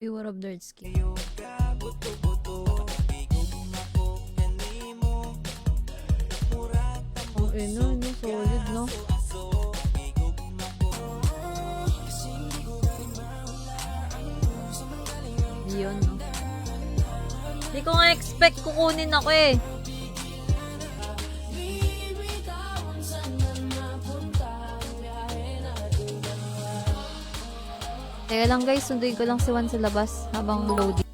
Viewer of Nerdski. Oh, no, solid, no? Yun, no? Hindi ko nga expect kukunin ako eh. Teka lang guys, sunduin ko lang si Juan sa labas habang loading.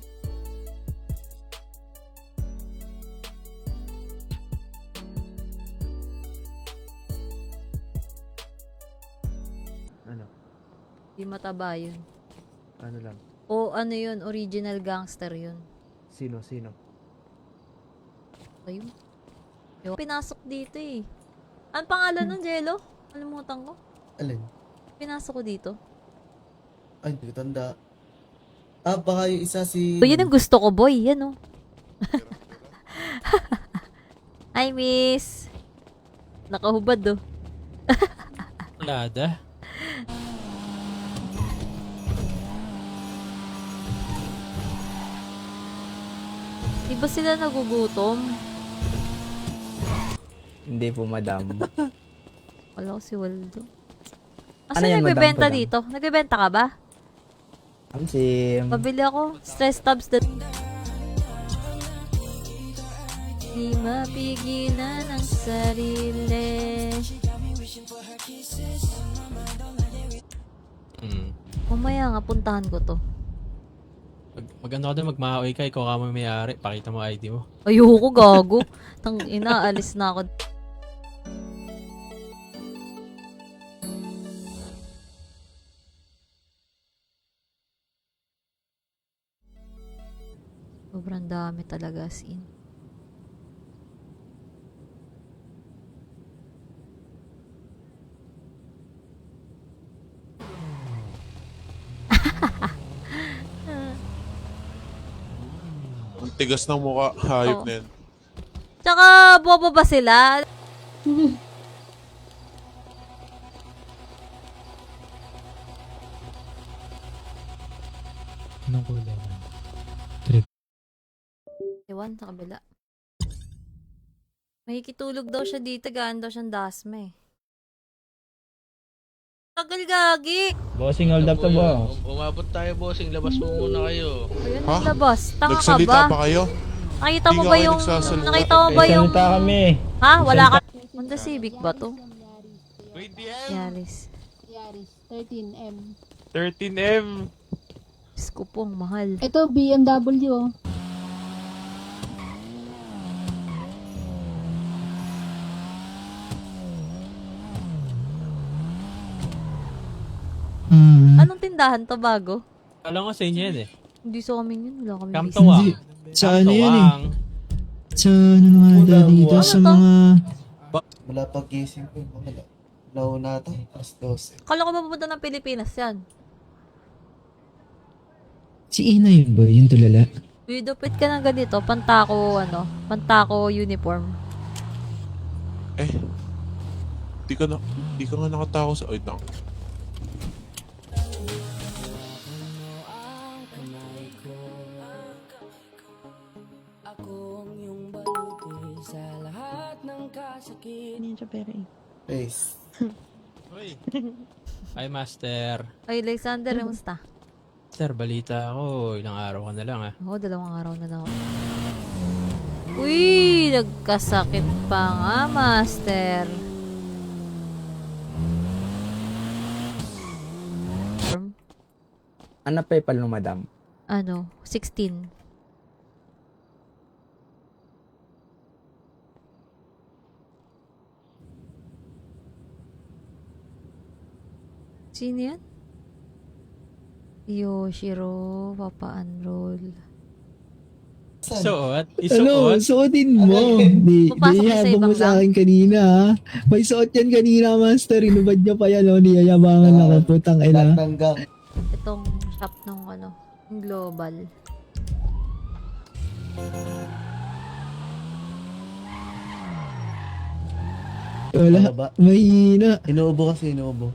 Ano? Di mataba yun. Ano lang? O ano yun, original gangster yun. Sino? Ayun. Yung pinasok dito eh. Ano pangalan nun, Jello? Kalimutan ko. Alin? Pinasok ko dito. Ay, hindi ko tanda. Ah, baka yung isa si... So, yun ang gusto ko, boy. Yan, oh. Hi, miss. Nakahubad, oh. Lada. Di ba sila nagugutom? Hindi po, madam. Wala ko si Waldo. Ano Asa yan, nagbebenta madam? dito? Nagbebenta ka ba? Pabili ako. Stress tabs din. Di mapigilan ang sarili. Mamaya nga, puntahan ko to. Mag-ano ka doon, magmahaoy ka, ikaw ka mo may-ari, pakita mo ID mo. Ayoko, gago. Tang ina, alis na ako. Sobrang dami talaga, as in. Ang tigas ng mukha, hayop Oo. na yan. Tsaka, bobo ba sila? Anong kulay na? Ewan, sa kabila. Makikitulog daw siya dito, gaan daw siyang dasma eh. Tagal gagi! Bossing, hold up to, boss. Umabot tayo, bossing. Labas mo muna kayo. Ayun, Ha? ang labas. Tanga ka Nagsalita ba? pa kayo? Nakita Di mo nga ba kayo yung... nagsasalita. Nakita mo ba yung... Salita kami. Ha? Wala ka... Honda Civic ba to? Wait, DM! Yaris. Yaris, 13M. 13M! Diyos ko po, ang mahal. Ito, BMW. Oh. Anong tindahan to bago? Alam ko sa inyo yan eh. Hindi sa amin yun. Wala kami Kamtawang. Sa ano yan eh? Sa ano nga daw dito, Ano sa to? mga... Wala pag gising ko. Wala. Nauna ata. Alas 12. Kala ko ba pupunta ng Pilipinas yan? Si Ina yun ba? Yung tulala? Widupit ka ng ganito, pantako, ano, pantako uniform. Eh, di ka nga nakatako sa... Ay, tang. Face. Uy. Hi, Master. Ay, Alexander, kamusta? Master, balita ako. Ilang araw ka na lang ah. Oo, 2 araw na lang ako. Uy, nagkasakit pa nga, Master. Ano PayPal no, madam? Ano, 16. Sino yan? Yoshiro, papa-unroll. Suot? Ano? Isuot? Suotin mo. Di Papasok ka sa habang mo ibang sa lang. akin kanina ha. May suot yan kanina, master. Inubad niya pa yan, o. Niyayabangan ako, putang Lahat ina. ng gang. Itong shop ng ano, yung global. Wala. Baba. Mahina. Inuubo kasi, inuubo.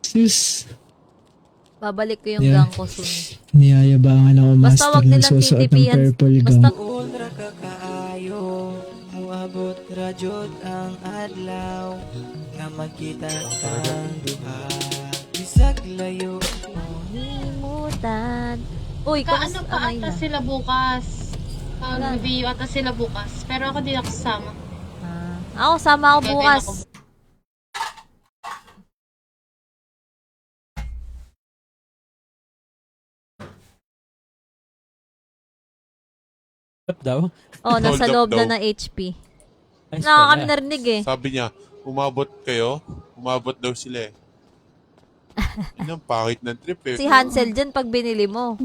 Sus. Babalik ko yung Yeah. gang ko soon. Niyayabangan ako, Basta master, wag ng nilang susuot ng titipihan. purple Basta gown. Ulra kakaayo, muabot rajod ang adlaw, nga magkita kang duha, bisag layo. himutan. Uy, Kaano kamusta pa ata sila bukas? Wala. Mag-review ata sila bukas. Pero ako di ako sasama. Ako, sama ako Kaya bukas. din ako. Up daw? Oh, nasa Hold up loob na daw. ng HP. Ayos Nakakami pala. narinig eh. Sabi niya, umabot kayo? Umabot daw sila eh. Yun ang pangit ng trip eh. Si Hansel dyan pag binili mo.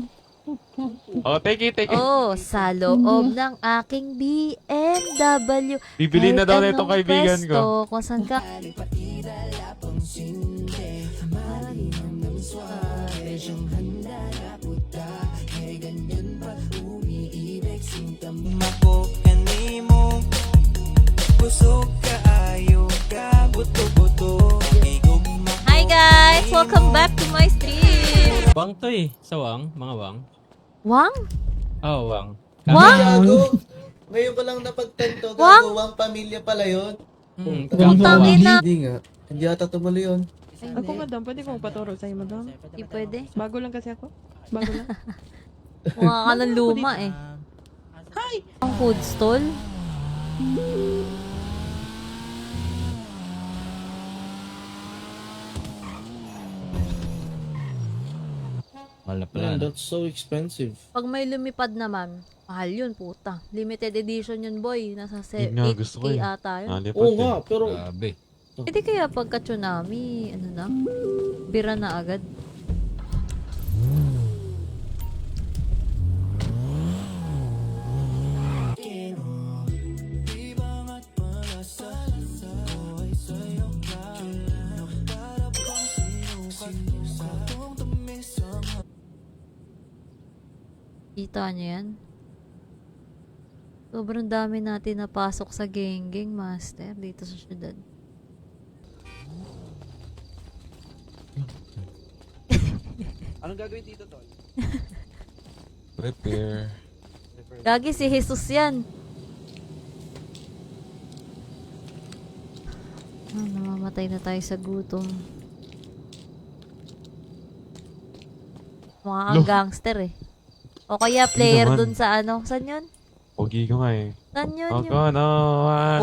Oh, take it. Oh, sa loob ng aking BMW. Bibili na Kahit daw na itong anong kaibigan ko. pwesto, kung saan ka. Mako kanimo, kusog kaayo, ka buto-buto, igog Hi guys! Welcome back to my stream! Wang to eh. Sa Wang? Mga Wang? Wang? Oh, Wang. Wang? Gago. Ngayon ko lang napagtanto, Wang? gago, wang pamilya pala yun. Hmm. Putang ina. Hindi nga. Hindi ata tumuloy yun. Ako, madam, pwede kong paturo sa'yo, madam? Hindi pwede. Bago lang kasi ako. Bago lang. Mukha ka ng luma eh. Ang food stall? Mahal na pala. That's so expensive. Pag may lumipad naman, mahal yun, puta. Limited edition yun, boy. Nasa Yun nga, gusto 8K ko eh. ata yun. Oo nga, pero Grabe. Hindi kaya pagka tsunami, ano na, bira na agad. Kita niyo yan? Sobrang dami natin napasok sa geng-geng, master, dito sa syudad. Anong gagawin dito, Tol? Prepare. Gagi si Jesus yan. Namamatay na tayo sa gutom. Mga ang gangster eh. O kaya player naman. dun sa ano. Saan yun? Pogi ko nga eh. Saan yun? Ako Yung... naman.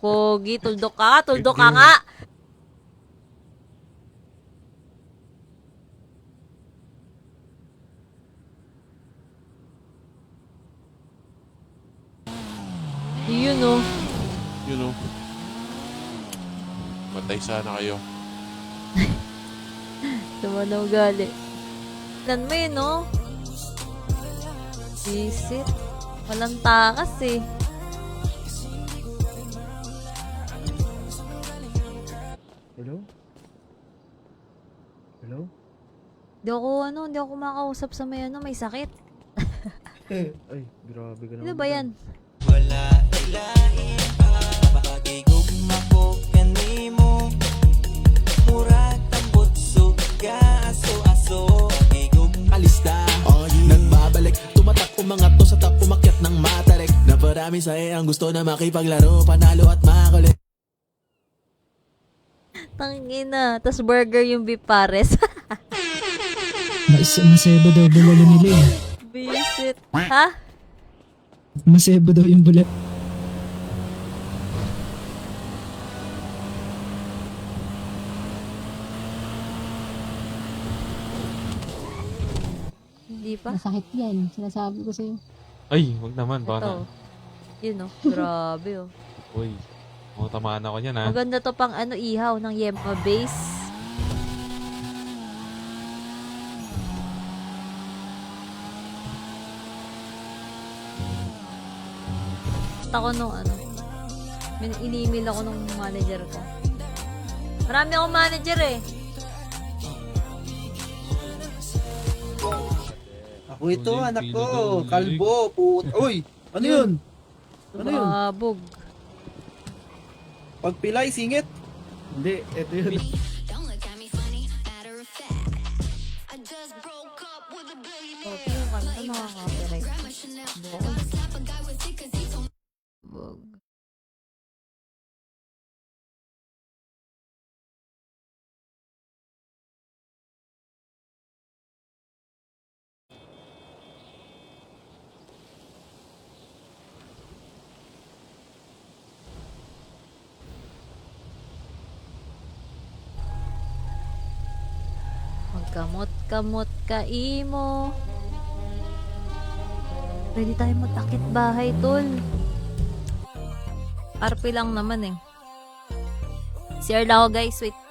Pogi, tuldok ka. Tuldok ka nga. Yun oh. You know. Matay sana kayo. Sama na ugali. Lan mo yun, no? Visit. Walang takas eh. Hello? Hello? Hindi ako makausap sa may ano, may sakit. Ay, grabe ka naman. Ano ba yan? wala ilain pa, pag-igog mako kanimo, murag tambot suga, aso-aso, igog alista. Nagbabalik, tumatak umangat to sa top, umakyat ng matarek. Naparami sa ang gusto na makipaglaro, panalo at makulit. Tangina. Tas burger yung beef pares. Masebo daw bulalo nila eh. Visit. Ha? Masebo daw yung bulalo. Hindi pa? Masakit yan. Sinasabi ko sa'yo. Ay, wag naman. Baka na. Ito. Yun oh. Grabe oh. Uy, tamaan ako niyan ha. Maganda to pang ano ihaw ng yema base. Ako nung ano. In-email ako nung manager ko. Marami akong manager eh. ako ito, anak ko. Kalbo, put. Uy, ano yun? Ano yun? Mabog. Pagpilay, singit. Hindi, eto yun. Kamot-kamot ka imo. Pwede tayo mag-akit bahay, tol. RP lang naman eh. CR lang ako guys, wait.